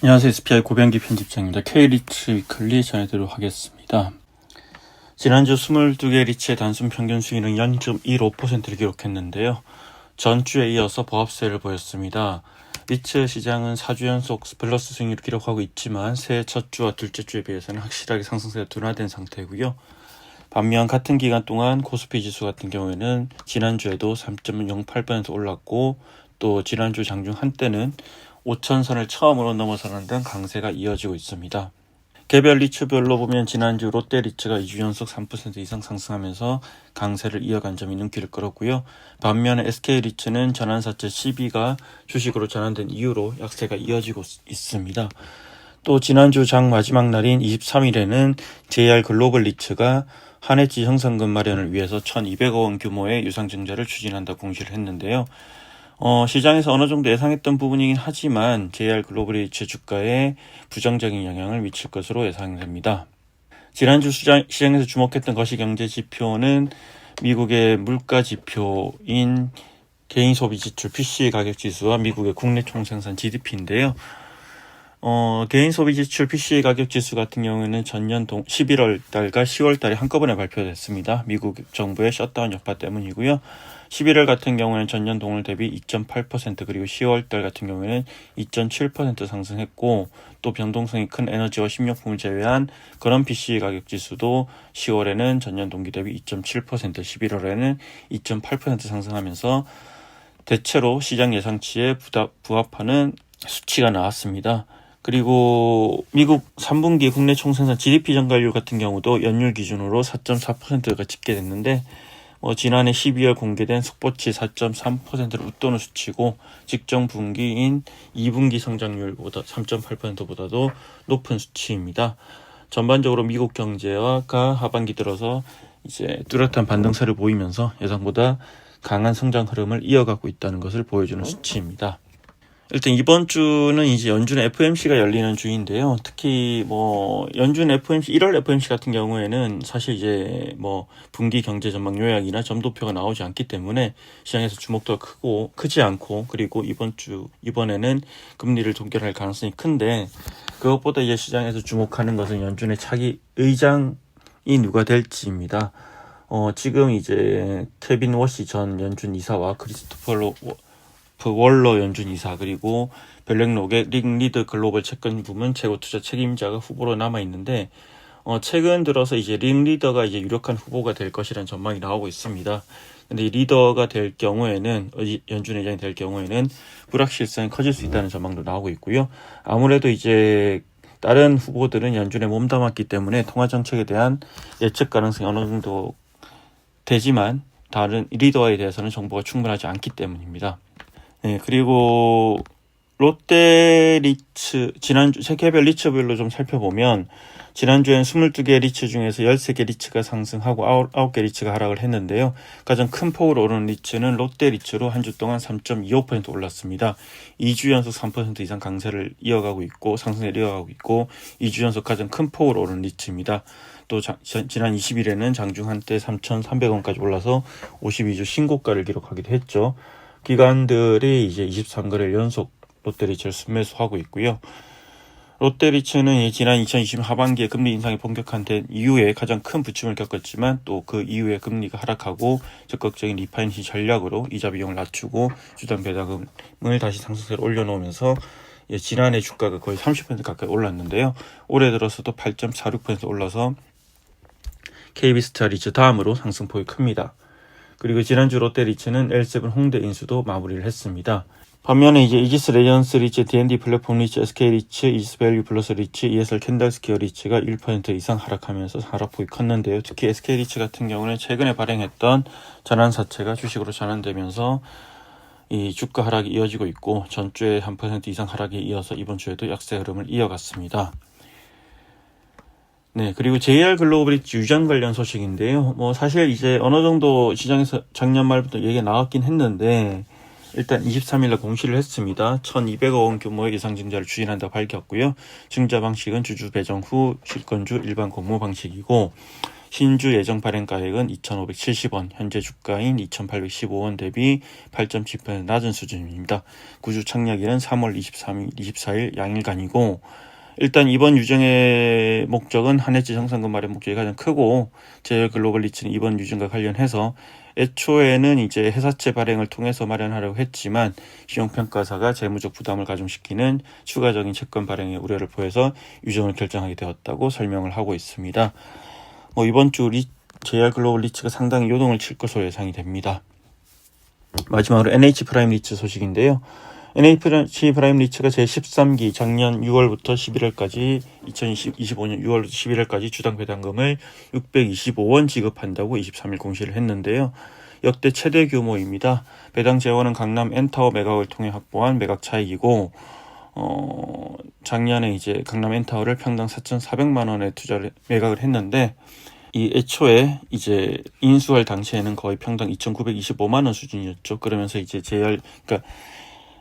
안녕하세요. SPI 고병기 편집장입니다. K리츠 위클리 전해드리도록 하겠습니다. 지난주 22개 리츠의 단순 평균 수익은 0.15%를 기록했는데요. 전주에 이어서 보합세를 보였습니다. 리츠 시장은 4주 연속 플러스 수익률을 기록하고 있지만 새해 첫 주와 둘째 주에 비해서는 확실하게 상승세가 둔화된 상태이고요. 반면 같은 기간 동안 코스피 지수 같은 경우에는 지난주에도 3.08% 올랐고 또 지난주 장중 한때는 5천선을 처음으로 넘어서는 등 강세가 이어지고 있습니다. 개별 리츠별로 보면 지난주 롯데 리츠가 2주 연속 3% 이상 상승하면서 강세를 이어간 점이 눈길을 끌었고요. 반면에 SK 리츠는 전환사채 12가 주식으로 전환된 이후로 약세가 이어지고 있습니다. 또 지난주 장 마지막 날인 23일에는 JR 글로벌 리츠가 한해지 형성금 마련을 위해서 1,200억 원 규모의 유상증자를 추진한다 공시를 했는데요. 시장에서 어느 정도 예상했던 부분이긴 하지만 JR 글로벌 리츠 주가에 부정적인 영향을 미칠 것으로 예상됩니다. 지난주 시장에서 주목했던 거시경제 지표는 미국의 물가 지표인 개인 소비 지출 PCE 가격 지수와 미국의 국내 총생산 GDP인데요. 개인 소비 지출 PCE 가격 지수 같은 경우에는 전년 11월 달과 10월 달에 한꺼번에 발표됐습니다. 미국 정부의 셧다운 여파 때문이고요. 11월 같은 경우에는 전년 동월 대비 2.8% 그리고 10월 달 같은 경우에는 2.7% 상승했고 또 변동성이 큰 에너지와 식료품을 제외한 그런 PCE 가격 지수도 10월에는 전년 동기 대비 2.7%, 11월에는 2.8% 상승하면서 대체로 시장 예상치에 부합하는 수치가 나왔습니다. 그리고 미국 3분기 국내 총생산 GDP 증가율 같은 경우도 연율 기준으로 4.4%가 집계됐는데 지난해 12월 공개된 속보치 4.3%를 웃도는 수치고 직전 분기인 2분기 성장률보다 3.8%보다도 높은 수치입니다. 전반적으로 미국 경제가 하반기 들어서 이제 뚜렷한 반등세를 보이면서 예상보다 강한 성장 흐름을 이어가고 있다는 것을 보여주는 수치입니다. 일단 이번 주는 이제 연준의 FOMC가 열리는 주인데요. 특히 연준 FOMC 1월 FOMC 같은 경우에는 사실 이제 분기 경제 전망 요약이나 점도표가 나오지 않기 때문에 시장에서 주목도가 크지 않고 그리고 이번에는 금리를 동결할 가능성이 큰데 그것보다 이제 시장에서 주목하는 것은 연준의 차기 의장이 누가 될지입니다. 지금 이제 케빈 워시 전 연준 이사와 크리스토퍼 월러 연준 이사 그리고 벨렉록의 릭 리드 글로벌 채권 부문 최고 투자 책임자가 후보로 남아 있는데 최근 들어서 이제 릭 리더가 이제 유력한 후보가 될 것이라는 전망이 나오고 있습니다. 근데 이 리더가 될 경우에는 연준 의장이 될 경우에는 불확실성이 커질 수 있다는 전망도 나오고 있고요. 아무래도 이제 다른 후보들은 연준에 몸담았기 때문에 통화 정책에 대한 예측 가능성이 어느 정도 되지만 다른 리더에 대해서는 정보가 충분하지 않기 때문입니다. 네, 그리고 롯데 리츠, 지난주 세계별 리츠별로 좀 살펴보면 지난주엔 22개 리츠 중에서 13개 리츠가 상승하고 9개 리츠가 하락을 했는데요. 가장 큰 폭으로 오르는 리츠는 롯데 리츠로 한 주 동안 3.25% 올랐습니다. 2주 연속 3% 이상 강세를 이어가고 있고 상승세를 이어가고 있고 2주 연속 가장 큰 폭으로 오르는 리츠입니다. 또 지난 20일에는 장중 한때 3,300원까지 올라서 52주 신고가를 기록하기도 했죠. 기관들이 이제 23거래일 연속 롯데리츠를 순매수하고 있고요. 롯데리츠는 지난 2020 하반기에 금리 인상이 본격화된 이후에 가장 큰 부침을 겪었지만 또 그 이후에 금리가 하락하고 적극적인 리파이낸싱 전략으로 이자 비용을 낮추고 주당 배당금을 다시 상승세로 올려놓으면서 지난해 주가가 거의 30% 가까이 올랐는데요. 올해 들어서도 8.46% 올라서 KB스타 리츠 다음으로 상승폭이 큽니다. 그리고 지난주 롯데리츠는 L7 홍대 인수도 마무리를 했습니다. 반면에 이제 이지스 레이언스 리츠, D&D 플랫폼 리츠, SK 리츠, 이지스 밸류 플러스 리츠, ESR 캔달스퀘어 리츠가 1% 이상 하락하면서 하락폭이 컸는데요. 특히 SK 리츠 같은 경우는 최근에 발행했던 전환사채가 주식으로 전환되면서 이 주가 하락이 이어지고 있고 전주에 1% 이상 하락에 이어서 이번 주에도 약세 흐름을 이어갔습니다. 네, 그리고 JR 글로벌 리츠 유전 관련 소식인데요. 사실 이제 어느 정도 시장에서 작년 말부터 얘기가 나왔긴 했는데, 일단 23일날 공시를 했습니다. 1,200억 원 규모의 예상증자를 추진한다 밝혔고요. 증자 방식은 주주 배정 후 실권주 일반 공모 방식이고, 신주 예정 발행가액은 2,570원, 현재 주가인 2,815원 대비 8.7% 낮은 수준입니다. 구주 착력일은 3월 24일 양일간이고, 일단 이번 유증의 목적은 한해지 정상금 마련 목적이 가장 크고, 제일 글로벌 리츠는 이번 유증과 관련해서 애초에는 이제 회사채 발행을 통해서 마련하려고 했지만 신용평가사가 재무적 부담을 가중시키는 추가적인 채권 발행의 우려를 보여서 유증을 결정하게 되었다고 설명을 하고 있습니다. 이번 주 JR 글로벌 리츠가 상당히 요동을 칠 것으로 예상이 됩니다. 마지막으로 NH 프라임 리츠 소식인데요. NH 프라임 리츠가 제13기 작년 6월부터 11월까지 2025년 6월부터 11월까지 주당 배당금을 625원 지급한다고 23일 공시를 했는데요. 역대 최대 규모입니다. 배당 재원은 강남 엔타워 매각을 통해 확보한 매각 차익이고, 작년에 이제 강남 엔타워를 평당 4,400만 원에 매각을 했는데, 이 애초에 이제 인수할 당시에는 거의 평당 2,925만 원 수준이었죠. 그러면서 이제 그러니까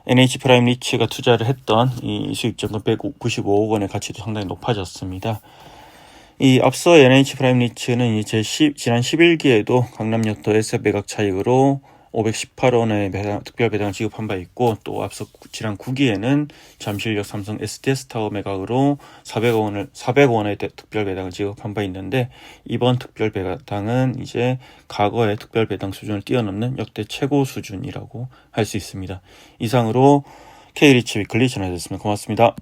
NH 프라임 리츠가 투자를 했던 이 수익점은 195억 원의 가치도 상당히 높아졌습니다. 이 앞서 NH 프라임 리츠는 이제 지난 11기에도 강남역도에서 매각 차익으로 518원의 특별 배당을 지급한 바 있고, 또 앞서 지난 9기에는 잠실역 삼성 STS타워 매각으로 400원의 특별 배당을 지급한 바 있는데, 이번 특별 배당은 이제 과거의 특별 배당 수준을 뛰어넘는 역대 최고 수준이라고 할 수 있습니다. 이상으로 K리츠 위클리 전해드렸습니다. 고맙습니다.